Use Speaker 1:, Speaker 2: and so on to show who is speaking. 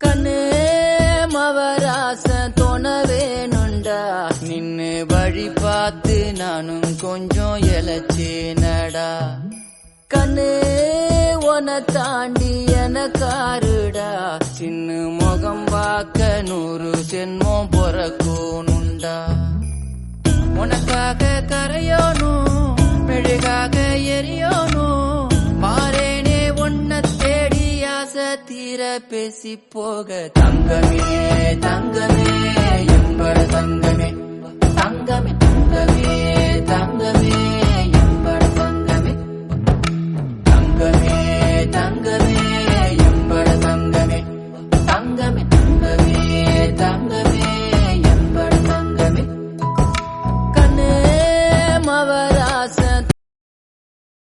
Speaker 1: கண்ணே மவராச தோணவேனுண்டா நின்னு வழி பார்த்து நானும் கொஞ்சம் எழச்சேனடா கண்ணே உன தாண்டி எனக்காருடா சின்ன முகம் பார்க்க 100 ஜென்மம் பொறக்கோனுண்டா உனக்காக கரையோனும் மெழுகாக எரியோனும் மாறேனே உன்னை தேடி ஆசை தீர பேசி போக தங்கமே தங்கமே என்பட தங்கமே தங்கமே தங்கமே தங்கமே